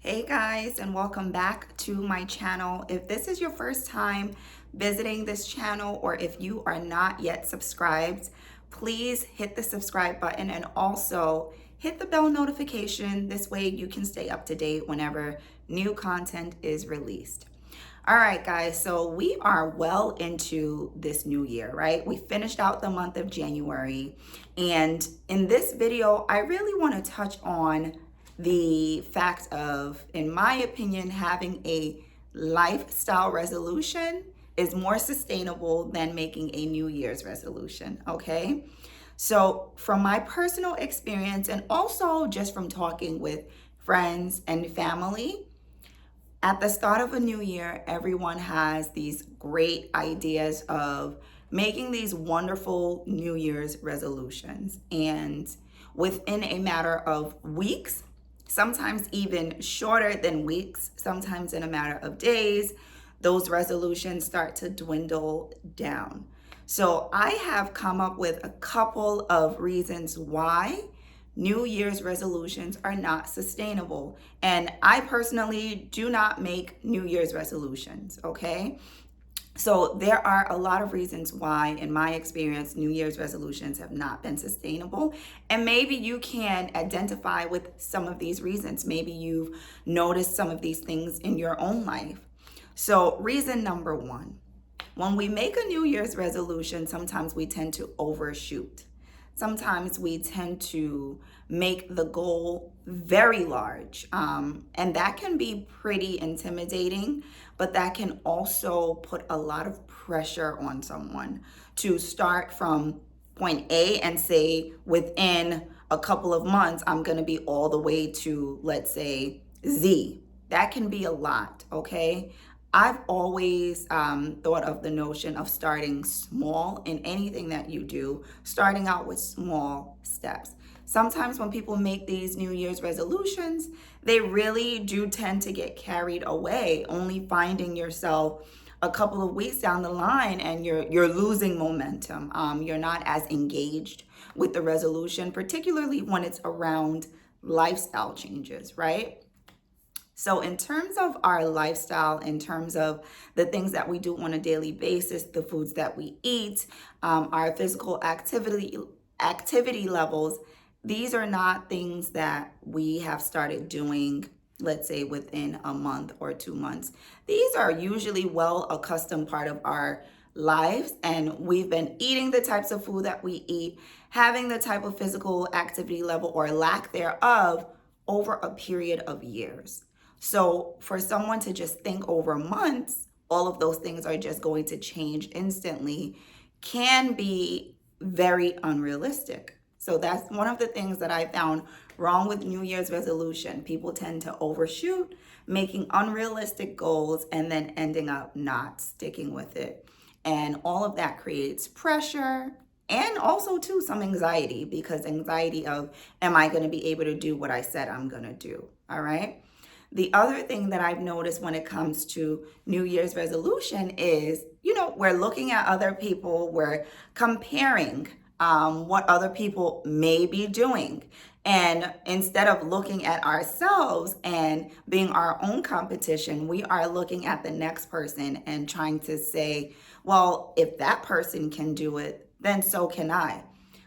Hey guys, and welcome back to my channel. If this is your first time visiting this channel, or if you are not yet subscribed, please hit the subscribe button and also hit the bell notification. This way you can stay up to date whenever new content is released. All right, guys, so we are well into this new year, right? We finished out the month of January, and in this video, I really want to touch on the fact of, in my opinion, having a lifestyle resolution is more sustainable than making a New Year's resolution, okay? So, from my personal experience and also just from talking with friends and family, at the start of a new year, everyone has these great ideas of making these wonderful New Year's resolutions. And within a matter of weeks, sometimes even shorter than weeks, sometimes in a matter of days, those resolutions start to dwindle down. So I have come up with a couple of reasons why New Year's resolutions are not sustainable. And I personally do not make New Year's resolutions, okay? So there are a lot of reasons why, in my experience, New Year's resolutions have not been sustainable. And maybe you can identify with some of these reasons. Maybe you've noticed some of these things in your own life. So, reason number one, when we make a New Year's resolution, sometimes we tend to overshoot. Sometimes we tend to make the goal very large. And that can be pretty intimidating, but that can also put a lot of pressure on someone to start from point A and say within a couple of months, I'm going to be all the way to, let's say, Z. That can be a lot, okay? I've always thought of the notion of starting small in anything that you do, starting out with small steps. Sometimes when people make these New Year's resolutions, they really do tend to get carried away, only finding yourself a couple of weeks down the line and you're losing momentum. You're not as engaged with the resolution, particularly when it's around lifestyle changes, right? So, in terms of our lifestyle, in terms of the things that we do on a daily basis, the foods that we eat, our physical activity levels, these are not things that we have started doing, let's say, within a month or 2 months. These are usually well accustomed part of our lives, and we've been eating the types of food that we eat, having the type of physical activity level or lack thereof over a period of years. So for someone to just think over months, all of those things are just going to change instantly can be very unrealistic. So that's one of the things that I found wrong with New Year's resolution. People tend to overshoot, making unrealistic goals and then ending up not sticking with it. And all of that creates pressure and also too some anxiety, because anxiety of, am I going to be able to do what I said I'm going to do? All right. The other thing that I've noticed when it comes to New Year's resolution is, we're looking at other people, we're comparing what other people may be doing. And instead of looking at ourselves and being our own competition, we are looking at the next person and trying to say, well, if that person can do it, then so can I.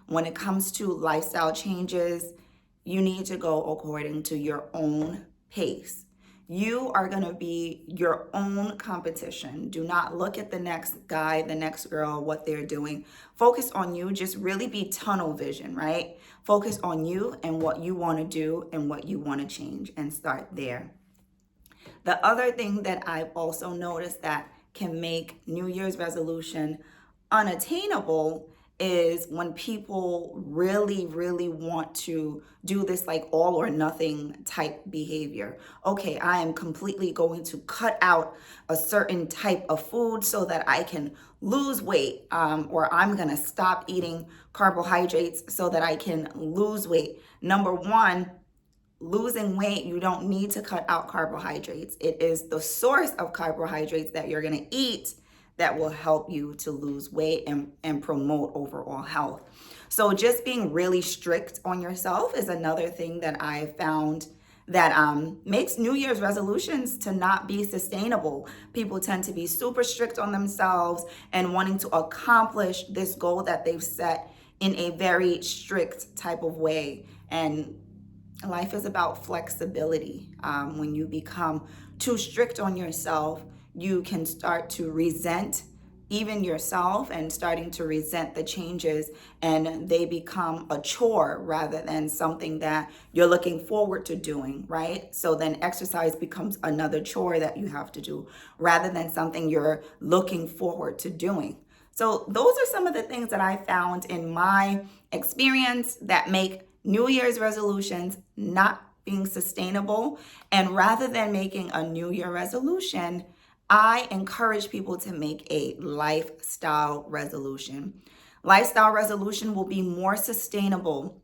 When it comes to lifestyle changes, you need to go according to your own pace. You are going to be your own competition. Do not look at the next guy, the next girl, what they're doing. Focus on you. Just really be tunnel vision, right? Focus on you and what you want to do and what you want to change, and start there. The other thing that I've also noticed that can make New Year's resolution unattainable is when people really, really want to do this like all or nothing type behavior. Okay, I am completely going to cut out a certain type of food so that I can lose weight, or I'm going to stop eating carbohydrates so that I can lose weight. Number one, losing weight, you don't need to cut out carbohydrates. It is the source of carbohydrates that you're going to eat that will help you to lose weight and promote overall health. So just being really strict on yourself is another thing that I found that makes New Year's resolutions to not be sustainable. People tend to be super strict on themselves and wanting to accomplish this goal that they've set in a very strict type of way. And life is about flexibility. When you become too strict on yourself, you can start to resent even yourself and starting to resent the changes, and they become a chore rather than something that you're looking forward to doing, right? So then exercise becomes another chore that you have to do rather than something you're looking forward to doing. So those are some of the things that I found in my experience that make New Year's resolutions not being sustainable. And rather than making a New Year resolution, I encourage people to make a lifestyle resolution. Lifestyle resolution will be more sustainable.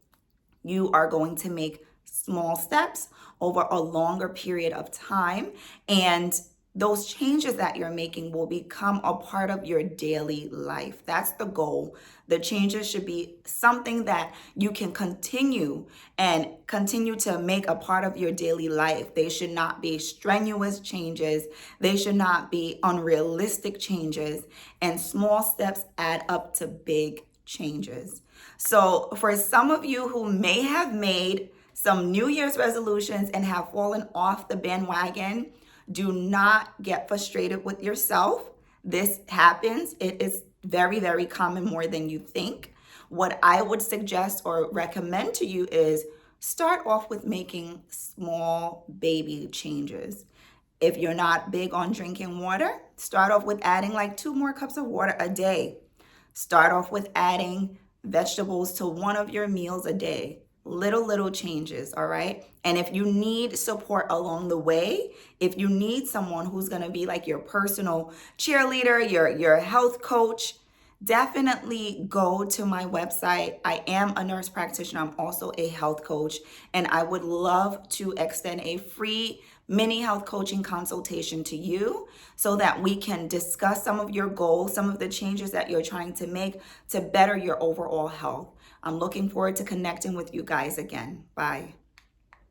You are going to make small steps over a longer period of time, and those changes that you're making will become a part of your daily life. That's the goal. The changes should be something that you can continue to make a part of your daily life. They should not be strenuous changes. They should not be unrealistic changes. And small steps add up to big changes. So, for some of you who may have made some New Year's resolutions and have fallen off the bandwagon, do not get frustrated with yourself. This happens. It is very, very common, more than you think. What I would suggest or recommend to you is start off with making small baby changes. If you're not big on drinking water, start off with adding like 2 more cups of water a day. Start off with adding vegetables to one of your meals a day. Little changes, all right? And if you need support along the way, if you need someone who's going to be like your personal cheerleader, your health coach, definitely go to my website. I am a nurse practitioner. I'm also a health coach, and I would love to extend a free mini health coaching consultation to you so that we can discuss some of your goals, some of the changes that you're trying to make to better your overall health. I'm looking forward to connecting with you guys again. Bye.